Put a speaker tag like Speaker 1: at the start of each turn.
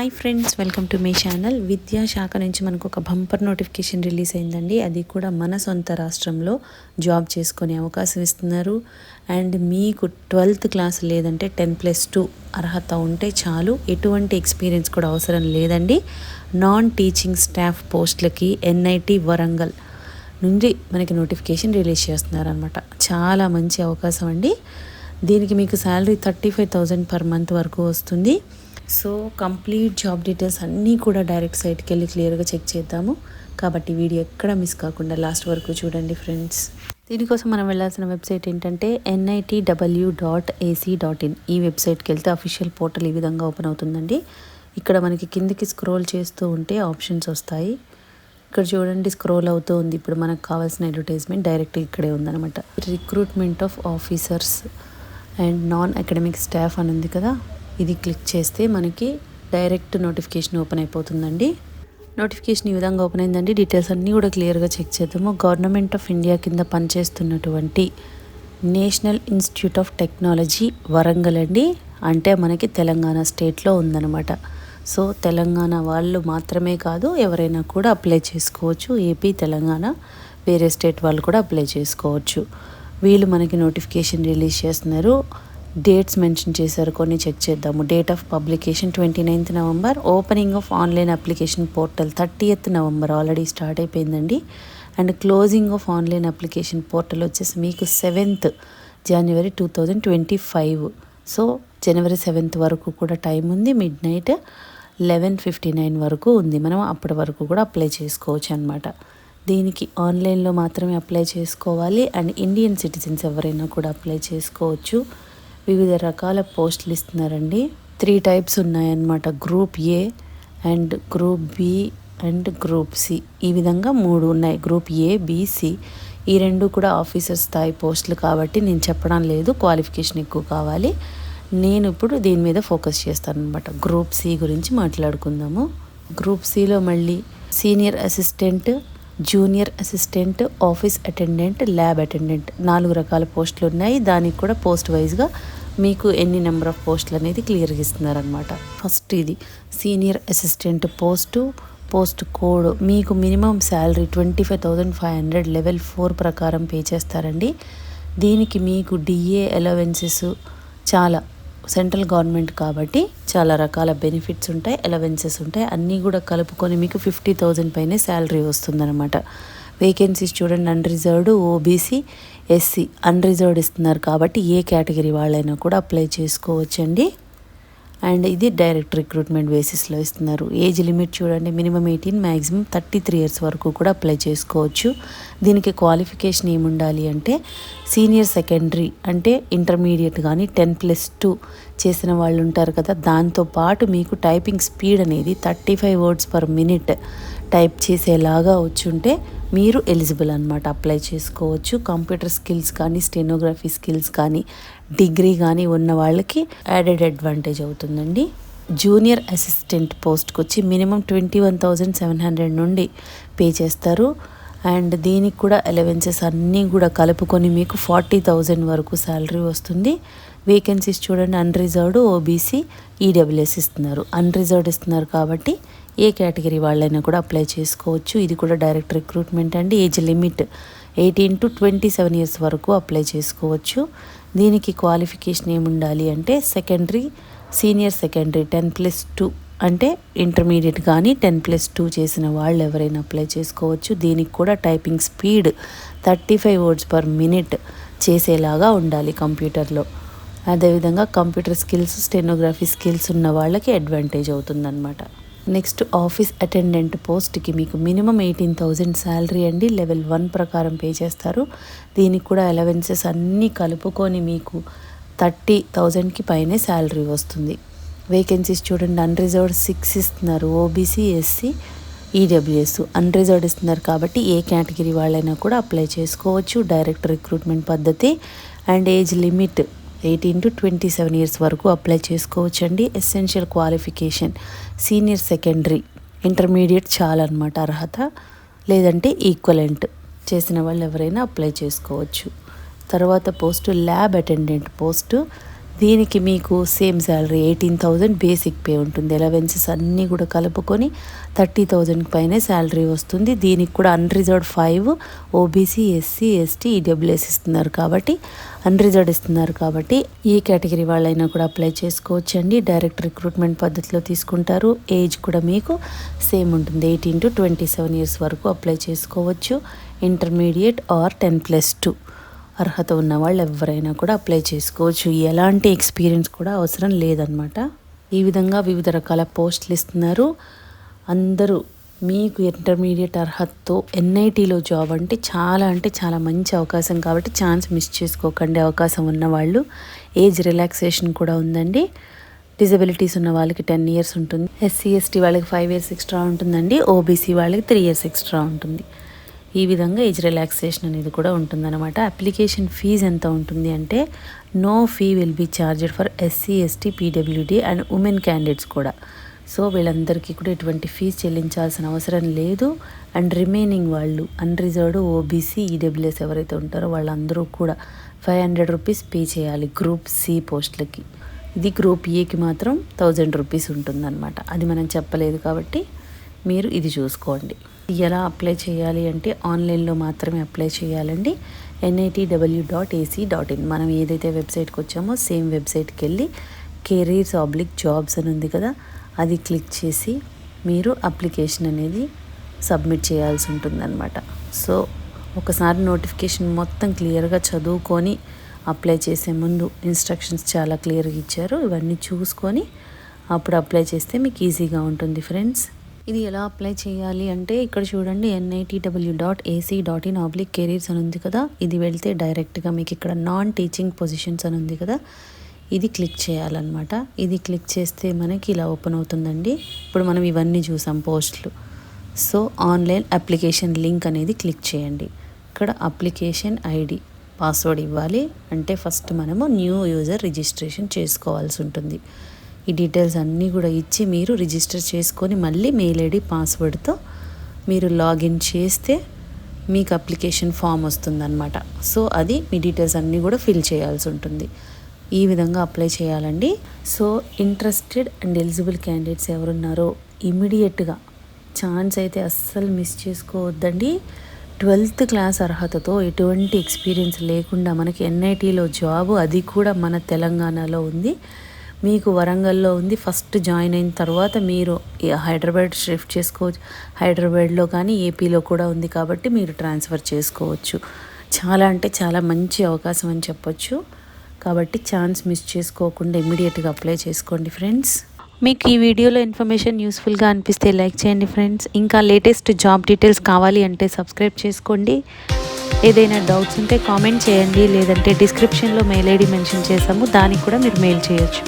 Speaker 1: Hi friends, welcome to my channel. విద్యాశాఖ నుంచి మనకు ఒక బంపర్ నోటిఫికేషన్ రిలీజ్ అయిందండి. అది కూడా మన సొంత రాష్ట్రంలో జాబ్ చేసుకునే అవకాశం ఇస్తున్నారు. అండ్ మీకు 12th క్లాస్ లేదంటే 10+2 అర్హత ఉంటే చాలు. ఎటువంటి ఎక్స్పీరియన్స్ కూడా అవసరం లేదండి. నాన్ టీచింగ్ స్టాఫ్ పోస్టులకి ఎన్ఐటి వరంగల్ నుండి మనకి నోటిఫికేషన్ రిలీజ్ చేస్తున్నారనమాట. చాలా మంచి అవకాశం అండి. దీనికి మీకు శాలరీ 35,000 పర్ మంత్ వరకు వస్తుంది. సో కంప్లీట్ జాబ్ డీటెయిల్స్ అన్నీ కూడా డైరెక్ట్ సైట్కి వెళ్ళి క్లియర్గా చెక్ చేద్దాము. కాబట్టి వీడియో ఎక్కడ మిస్ కాకుండా లాస్ట్ వరకు చూడండి ఫ్రెండ్స్. దీనికోసం మనం వెళ్ళాల్సిన వెబ్సైట్ ఏంటంటే nitw.ac.in. ఈ వెబ్సైట్కి వెళ్తే అఫీషియల్ పోర్టల్ ఈ విధంగా ఓపెన్ అవుతుందండి. ఇక్కడ మనకి కిందికి స్క్రోల్ చేస్తూ ఉంటే ఆప్షన్స్ వస్తాయి. ఇక్కడ చూడండి, స్క్రోల్ అవుతూ ఉంది. ఇప్పుడు మనకు కావాల్సిన అడ్వర్టైజ్మెంట్ డైరెక్ట్ ఇక్కడే ఉందన్నమాట. Recruitment of officers and non academic staff అని ఉంది కదా, ఇది క్లిక్ చేస్తే మనకి డైరెక్ట్ నోటిఫికేషన్ ఓపెన్ అయిపోతుందండి. నోటిఫికేషన్ ఈ విధంగా ఓపెన్ అయిందండి. డీటెయిల్స్ అన్నీ కూడా క్లియర్గా చెక్ చేద్దాము. గవర్నమెంట్ ఆఫ్ ఇండియా కింద పనిచేస్తున్నటువంటి national institute of technology Warangal అండి. అంటే మనకి తెలంగాణ స్టేట్లో ఉందన్నమాట. సో తెలంగాణ వాళ్ళు మాత్రమే కాదు, ఎవరైనా కూడా అప్లై చేసుకోవచ్చు. ఏపీ, తెలంగాణ, వేరే స్టేట్ వాళ్ళు కూడా అప్లై చేసుకోవచ్చు. వీళ్ళు మనకి నోటిఫికేషన్ రిలీజ్ చేస్తున్నారు. డేట్స్ మెన్షన్ చేశారు, కొన్ని చెక్ చేద్దాము. Date of publication 29th November. Opening of online application portal 30th November already start అయిపోయిందండి. And closing of online application portal వచ్చేసి మీకు 7th జనవరి 2025. సో జనవరి 7th వరకు కూడా టైం ఉంది. midnight 11:59 వరకు ఉంది. మనం అప్పటి వరకు కూడా అప్లై చేసుకోవచ్చు అనమాట. దీనికి ఆన్లైన్లో మాత్రమే అప్లై చేసుకోవాలి. అండ్ ఇండియన్ సిటిజన్స్ ఎవరైనా కూడా అప్లై చేసుకోవచ్చు. వివిధ రకాల పోస్టులు ఇస్తున్నారండి. 3 టైప్స్ ఉన్నాయన్నమాట. Group A and group B and group C. ఈ విధంగా 3 ఉన్నాయి. Group A, B, C. ఈ 2 కూడా ఆఫీసర్ స్థాయి పోస్టులు కాబట్టి నేను చెప్పడం లేదు, క్వాలిఫికేషన్ ఎక్కువ కావాలి. నేను ఇప్పుడు దీని మీద ఫోకస్ చేస్తాను అనమాట. గ్రూప్ సి గురించి మాట్లాడుకుందాము. గ్రూప్ సిలో మళ్ళీ senior assistant, junior assistant, office attendant, lab attendant 4 రకాల పోస్టులు ఉన్నాయి. దానికి కూడా పోస్ట్ వైజ్గా మీకు ఎన్ని నెంబర్ ఆఫ్ పోస్టులు అనేది క్లియర్గా ఇస్తున్నారనమాట. ఫస్ట్ ఇది సీనియర్ అసిస్టెంట్ పోస్ట్ కోడ్. మీకు మినిమం శాలరీ 25,500 లెవెల్ 4 ప్రకారం పే చేస్తారండి. దీనికి మీకు డిఏ అలవెన్సెస్ చాలా, సెంట్రల్ గవర్నమెంట్ కాబట్టి చాలా రకాల బెనిఫిట్స్ ఉంటాయి, అలవెన్సెస్ ఉంటాయి. అన్నీ కూడా కలుపుకొని మీకు 50,000 పైనే శాలరీ వస్తుందన్నమాట. వేకెన్సీస్ చూడండి, అన్రిజర్వ్డ్, ఓబీసీ, ఎస్సీ. అన్రిజర్వ్డ్ ఇస్తున్నారు కాబట్టి ఏ కేటగిరీ వాళ్ళైనా కూడా అప్లై చేసుకోవచ్చండి. అండ్ ఇది డైరెక్ట్ రిక్రూట్మెంట్ బేసిస్లో ఇస్తున్నారు. ఏజ్ లిమిట్ చూడండి, మినిమం 18, మ్యాక్సిమం 33 years వరకు కూడా అప్లై చేసుకోవచ్చు. దీనికి క్వాలిఫికేషన్ ఏముండాలి అంటే సీనియర్ సెకండరీ అంటే ఇంటర్మీడియట్ కానీ 10+2 చేసిన వాళ్ళు ఉంటారు కదా, దాంతోపాటు మీకు టైపింగ్ స్పీడ్ అనేది 35 words per minute టైప్ చేసేలాగా వచ్చుంటే మీరు ఎలిజిబుల్ అనమాట, అప్లై చేసుకోవచ్చు. కంప్యూటర్ స్కిల్స్ కానీ, స్టెనోగ్రఫీ స్కిల్స్ కానీ, డిగ్రీ కానీ ఉన్న వాళ్ళకి యాడెడ్ అడ్వాంటేజ్ అవుతుందండి. జూనియర్ అసిస్టెంట్ పోస్ట్కి వచ్చి మినిమం 21,700 నుండి పే చేస్తారు. అండ్ దీనికి కూడా అలవెన్సెస్ అన్నీ కూడా కలుపుకొని మీకు 40,000 వరకు శాలరీ వస్తుంది. వేకెన్సీస్ చూడండి, అన్రిజర్వ్డ్, ఓబీసీ, ఈడబ్ల్యూఎస్ ఇస్తున్నారు. అన్రిజర్వ్డ్ ఇస్తున్నారు కాబట్టి ఏ కేటగిరీ వాళ్ళైనా కూడా అప్లై చేసుకోవచ్చు. ఇది కూడా డైరెక్ట్ రిక్రూట్మెంట్ అండి. ఏజ్ లిమిట్ 18 to 27 years వరకు అప్లై చేసుకోవచ్చు. దీనికి క్వాలిఫికేషన్ ఏముండాలి అంటే సెకండరీ, సీనియర్ సెకండరీ 10+2 అంటే ఇంటర్మీడియట్ కానీ 10+2 చేసిన వాళ్ళు ఎవరైనా అప్లై చేసుకోవచ్చు. దీనికి కూడా typing speed 35 words per minute చేసేలాగా ఉండాలి కంప్యూటర్లో. అదేవిధంగా కంప్యూటర్ స్కిల్స్, స్టెనోగ్రఫీ స్కిల్స్ ఉన్న వాళ్ళకి అడ్వాంటేజ్ అవుతుందన్నమాట. నెక్స్ట్ ఆఫీస్ అటెండెంట్ పోస్ట్కి మీకు మినిమం 18,000 శాలరీ అండి. లెవెల్ 1 ప్రకారం పే చేస్తారు. దీనికి కూడా అలవెన్సెస్ అన్నీ కలుపుకొని మీకు 30,000కి పైనే శాలరీ వస్తుంది. వేకెన్సీస్ చూడండి, అన్రిజర్వ్డ్ 6 ఇస్తున్నారు. OBC, SC, EWS. అన్రిజర్వ్డ్ ఇస్తున్నారు కాబట్టి ఏ కేటగిరీ వాళ్ళైనా కూడా అప్లై చేసుకోవచ్చు. డైరెక్ట్ రిక్రూట్మెంట్ పద్ధతి. And age limit 18 to 27 years వరకు అప్లై చేసుకోవచ్చండి. Essential qualification senior secondary, intermediate చాలన్నమాట అర్హత, లేదంటే ఈక్వలెంట్ చేసిన వాళ్ళు ఎవరైనా అప్లై చేసుకోవచ్చు. తర్వాత పోస్టు ల్యాబ్ అటెండెంట్ పోస్టు. దీనికి మీకు సేమ్ శాలరీ 18,000 బేసిక్ పే ఉంటుంది. అలవెన్సెస్ అన్నీ కూడా కలుపుకొని 30,000 పైనే శాలరీ వస్తుంది. దీనికి కూడా unreserved 5 OBC, SC, ST, EWS ఇస్తున్నారు కాబట్టి అన్రిజర్వ్డ్ ఇస్తున్నారు కాబట్టి ఈ కేటగిరీ వాళ్ళైనా కూడా అప్లై చేసుకోవచ్చు అండి. డైరెక్ట్ రిక్రూట్మెంట్ పద్ధతిలో తీసుకుంటారు. ఏజ్ కూడా మీకు సేమ్ ఉంటుంది. 18 to 27 ఇయర్స్ వరకు అప్లై చేసుకోవచ్చు. ఇంటర్మీడియట్ ఆర్ 10+2 అర్హత ఉన్న వాళ్ళు ఎవరైనా కూడా అప్లై చేసుకోవచ్చు. ఎలాంటి ఎక్స్పీరియన్స్ కూడా అవసరం లేదనమాట. ఈ విధంగా వివిధ రకాల పోస్టులు ఇస్తున్నారు. అందరూ మీకు ఇంటర్మీడియట్ అర్హతతో ఎన్ఐటీలో జాబ్ అంటే చాలా మంచి అవకాశం కాబట్టి ఛాన్స్ మిస్ చేసుకోకండి. అవకాశం ఉన్నవాళ్ళు. ఏజ్ రిలాక్సేషన్ కూడా ఉందండి. డిజబిలిటీస్ ఉన్న వాళ్ళకి 10 ఇయర్స్ ఉంటుంది. ఎస్సీ ఎస్టీ వాళ్ళకి 5 ఇయర్స్ ఎక్స్ట్రా ఉంటుందండి. ఓబీసీ వాళ్ళకి 3 ఇయర్స్ ఎక్స్ట్రా ఉంటుంది. ఈ విధంగా ఏజ్ రిలాక్సేషన్ అనేది కూడా ఉంటుందన్నమాట. అప్లికేషన్ ఫీజు ఎంత ఉంటుంది అంటే no fee will be charged for SC, ST, PWD and women candidates కూడా. సో వీళ్ళందరికీ కూడా ఎటువంటి ఫీజు చెల్లించాల్సిన అవసరం లేదు. అండ్ రిమైనింగ్ వాళ్ళు అన్రిజర్వ్డ్, ఓబీసీ, ఈడబ్ల్యూఎస్ ఎవరైతే ఉంటారో వాళ్ళందరూ కూడా 500 రూపీస్ పే చేయాలి గ్రూప్ సి పోస్టులకి. ఇది గ్రూప్ ఏకి మాత్రం 1000 రూపీస్ ఉంటుందన్నమాట. అది మనం చెప్పలేదు కాబట్టి మీరు ఇది చూసుకోండి. ఎలా అప్లై చేయాలి అంటే ఆన్లైన్లో మాత్రమే అప్లై చేయాలండి. nitw.ac.in మనం ఏదైతే వెబ్సైట్కి వచ్చామో సేమ్ వెబ్సైట్కి వెళ్ళి careers/jobs అని ఉంది కదా, అది క్లిక్ చేసి మీరు అప్లికేషన్ అనేది సబ్మిట్ చేయాల్సి ఉంటుందన్నమాట. సో ఒకసారి నోటిఫికేషన్ మొత్తం క్లియర్గా చదువుకొని అప్లై చేసే ముందు ఇన్స్ట్రక్షన్స్ చాలా క్లియర్గా ఇచ్చారు. ఇవన్నీ చూసుకొని అప్పుడు అప్లై చేస్తే మీకు ఈజీగా ఉంటుంది ఫ్రెండ్స్. ఇది ఎలా అప్లై చేయాలి అంటే ఇక్కడ చూడండి, nitw.ac.in/careers అని ఉంది కదా, ఇది వెళ్తే డైరెక్ట్గా మీకు ఇక్కడ నాన్ టీచింగ్ పొజిషన్స్ అని ఉంది కదా, ఇది క్లిక్ చేయాలన్నమాట. ఇది క్లిక్ చేస్తే మనకి ఇలా ఓపెన్ అవుతుందండి. ఇప్పుడు మనం ఇవన్నీ చూసాం పోస్టులు. సో ఆన్లైన్ అప్లికేషన్ లింక్ అనేది క్లిక్ చేయండి. ఇక్కడ అప్లికేషన్ ఐడి, పాస్వర్డ్ ఇవ్వాలి. అంటే ఫస్ట్ మనము న్యూ యూజర్ రిజిస్ట్రేషన్ చేసుకోవాల్సి ఉంటుంది. ఈ డీటెయిల్స్ అన్నీ కూడా ఇచ్చి మీరు రిజిస్టర్ చేసుకొని మళ్ళీ మెయిల్ ఐడి, పాస్వర్డ్తో మీరు లాగిన్ చేస్తే మీకు అప్లికేషన్ ఫామ్ వస్తుందన్నమాట. సో అది మీ డీటెయిల్స్ అన్నీ కూడా ఫిల్ చేయాల్సి ఉంటుంది. ఈ విధంగా అప్లై చేయాలండి. So interested and eligible candidates ఎవరున్నారో ఇమీడియట్గా ఛాన్స్ అయితే అస్సలు మిస్ చేసుకోవద్దండి. 12th క్లాస్ అర్హతతో ఎటువంటి ఎక్స్పీరియన్స్ లేకుండా మనకి ఎన్ఐటీలో జాబు, అది కూడా మన తెలంగాణలో ఉంది. మీకు వరంగల్లో ఉంది. ఫస్ట్ జాయిన్ అయిన తర్వాత మీరు హైదరాబాద్ షిఫ్ట్ చేసుకోవచ్చు. హైదరాబాద్లో కానీ ఏపీలో కూడా ఉంది కాబట్టి మీరు ట్రాన్స్ఫర్ చేసుకోవచ్చు. చాలా అంటే చాలా మంచి అవకాశం అని చెప్పొచ్చు. కాబట్టి ఛాన్స్ మిస్ చేసుకోకుండా ఇమీడియట్గా అప్లై చేసుకోండి ఫ్రెండ్స్. మీకు ఈ వీడియోలో ఇన్ఫర్మేషన్ యూస్ఫుల్గా అనిపిస్తే లైక్ చేయండి ఫ్రెండ్స్. ఇంకా లేటెస్ట్ జాబ్ డీటెయిల్స్ కావాలి అంటే సబ్స్క్రైబ్ చేసుకోండి. ఏదైనా డౌట్స్ ఉంటే కామెంట్ చేయండి, లేదంటే డిస్క్రిప్షన్లో మెయిల్ ఐడి మెన్షన్ చేసాము, దానికి కూడా మీరు మెయిల్ చేయొచ్చు.